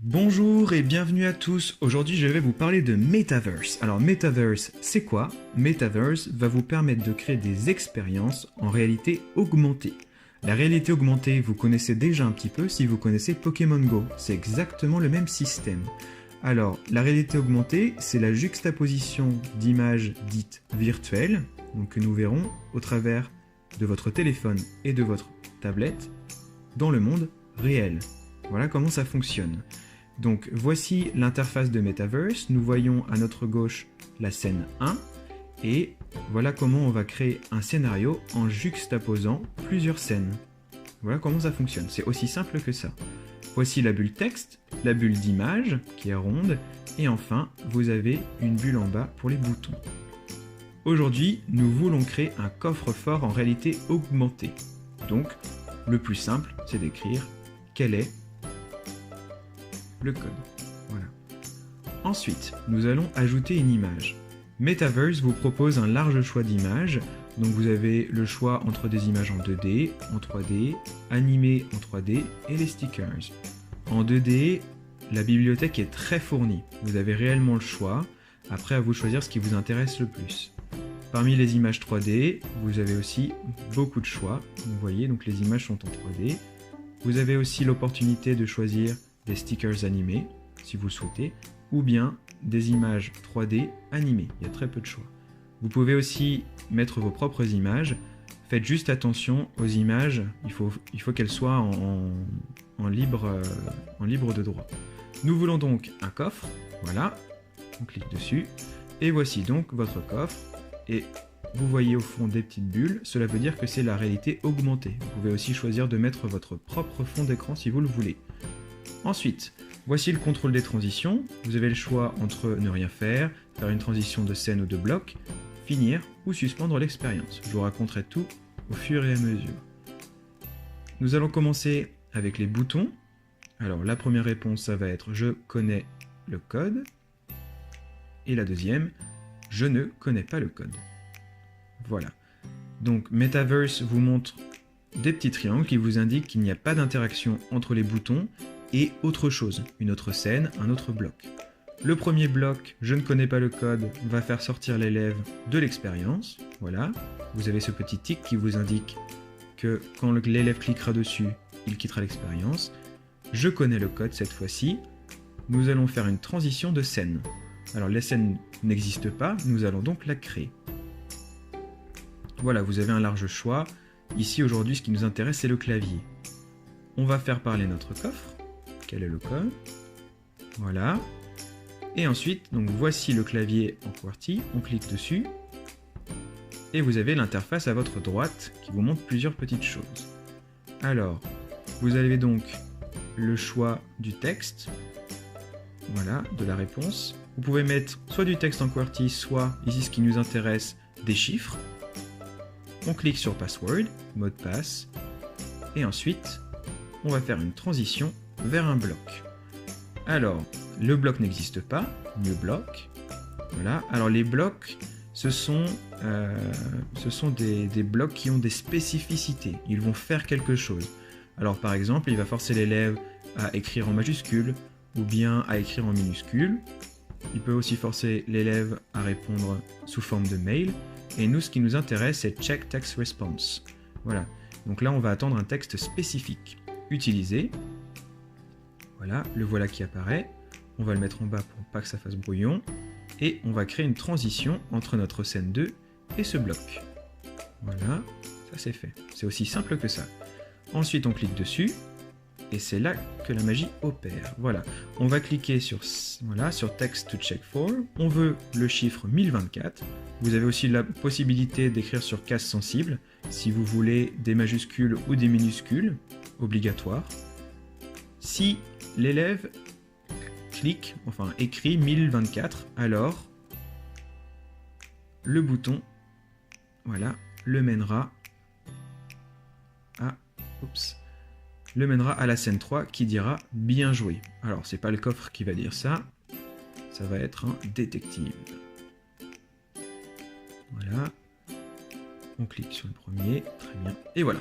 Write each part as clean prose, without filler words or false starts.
Bonjour et bienvenue à tous. Aujourd'hui, je vais vous parler de Metaverse. Alors, Metaverse, c'est quoi? Metaverse va vous permettre de créer des expériences en réalité augmentée. La réalité augmentée, vous connaissez déjà un petit peu si vous connaissez Pokémon Go. C'est exactement le même système. Alors, la réalité augmentée, c'est la juxtaposition d'images dites virtuelles, donc que nous verrons au travers de votre téléphone et de votre tablette dans le monde réel. Voilà comment ça fonctionne. Donc voici l'interface de Metaverse. Nous voyons à notre gauche la scène 1 et voilà comment on va créer un scénario en juxtaposant plusieurs scènes. Voilà comment ça fonctionne. C'est aussi simple que ça. Voici la bulle texte, la bulle d'image qui est ronde et enfin vous avez une bulle en bas pour les boutons. Aujourd'hui, nous voulons créer un coffre-fort en réalité augmentée. Donc le plus simple, c'est d'écrire quel est le code. Voilà. Ensuite, nous allons ajouter une image. Metaverse vous propose un large choix d'images. Donc vous avez le choix entre des images en 2D, en 3D, animées en 3D et les stickers. En 2D, la bibliothèque est très fournie. Vous avez réellement le choix. Après, à vous de choisir ce qui vous intéresse le plus. Parmi les images 3D, vous avez aussi beaucoup de choix. Vous voyez, donc les images sont en 3D. Vous avez aussi l'opportunité de choisir des stickers animés, si vous le souhaitez, ou bien des images 3D animées. Il y a très peu de choix. Vous pouvez aussi mettre vos propres images. Faites juste attention aux images. Il faut qu'elles soient en libre de droit. Nous voulons donc un coffre. Voilà. On clique dessus. Et voici donc votre coffre. Et vous voyez au fond des petites bulles. Cela veut dire que c'est la réalité augmentée. Vous pouvez aussi choisir de mettre votre propre fond d'écran si vous le voulez. Ensuite, voici le contrôle des transitions. Vous avez le choix entre ne rien faire, faire une transition de scène ou de bloc, finir ou suspendre l'expérience. Je vous raconterai tout au fur et à mesure. Nous allons commencer avec les boutons. Alors la première réponse, ça va être « Je connais le code ». Et la deuxième, « Je ne connais pas le code ». Voilà. Donc Metaverse vous montre des petits triangles qui vous indiquent qu'il n'y a pas d'interaction entre les boutons et autre chose, une autre scène, un autre bloc. Le premier bloc, je ne connais pas le code, va faire sortir l'élève de l'expérience. Voilà, vous avez ce petit tic qui vous indique que quand l'élève cliquera dessus, il quittera l'expérience. Je connais le code cette fois-ci. Nous allons faire une transition de scène. Alors la scène n'existe pas, nous allons donc la créer. Voilà, vous avez un large choix. Ici aujourd'hui, ce qui nous intéresse, c'est le clavier. On va faire parler notre coffre. Quel est le code? Voilà. Et ensuite, donc voici le clavier en QWERTY. On clique dessus. Et vous avez l'interface à votre droite qui vous montre plusieurs petites choses. Alors, vous avez donc le choix du texte. Voilà, de la réponse. Vous pouvez mettre soit du texte en QWERTY, soit, ici ce qui nous intéresse, des chiffres. On clique sur Password, mot de passe. Et ensuite, on va faire une transition vers un bloc. Alors, le bloc n'existe pas, new bloc. Voilà. Alors les blocs, ce sont des blocs qui ont des spécificités. Ils vont faire quelque chose. Alors par exemple, il va forcer l'élève à écrire en majuscule ou bien à écrire en minuscule. Il peut aussi forcer l'élève à répondre sous forme de mail. Et nous, ce qui nous intéresse, c'est check text response. Voilà. Donc là, on va attendre un texte spécifique. Utiliser. Voilà, le voilà qui apparaît. On va le mettre en bas pour pas que ça fasse brouillon. Et on va créer une transition entre notre scène 2 et ce bloc. Voilà, ça c'est fait. C'est aussi simple que ça. Ensuite, on clique dessus. Et c'est là que la magie opère. Voilà, on va cliquer sur Text to check for. On veut le chiffre 1024. Vous avez aussi la possibilité d'écrire sur case sensible, si vous voulez des majuscules ou des minuscules, obligatoire. Si l'élève écrit 1024, alors le bouton, voilà, le mènera à la scène 3 qui dira bien joué. Alors, c'est pas le coffre qui va dire ça, ça va être un détective. Voilà. On clique sur le premier, très bien. Et voilà.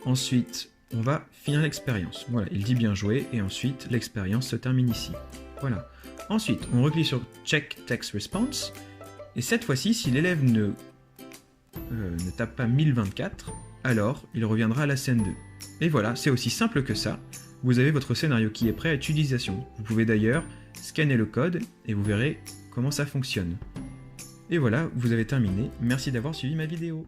Ensuite, on va finir l'expérience. Voilà, il dit bien joué, et ensuite l'expérience se termine ici. Voilà. Ensuite, on reclique sur Check Text Response, et cette fois-ci, si l'élève ne tape pas 1024, alors il reviendra à la scène 2. Et voilà, c'est aussi simple que ça. Vous avez votre scénario qui est prêt à utilisation. Vous pouvez d'ailleurs scanner le code et vous verrez comment ça fonctionne. Et voilà, vous avez terminé. Merci d'avoir suivi ma vidéo.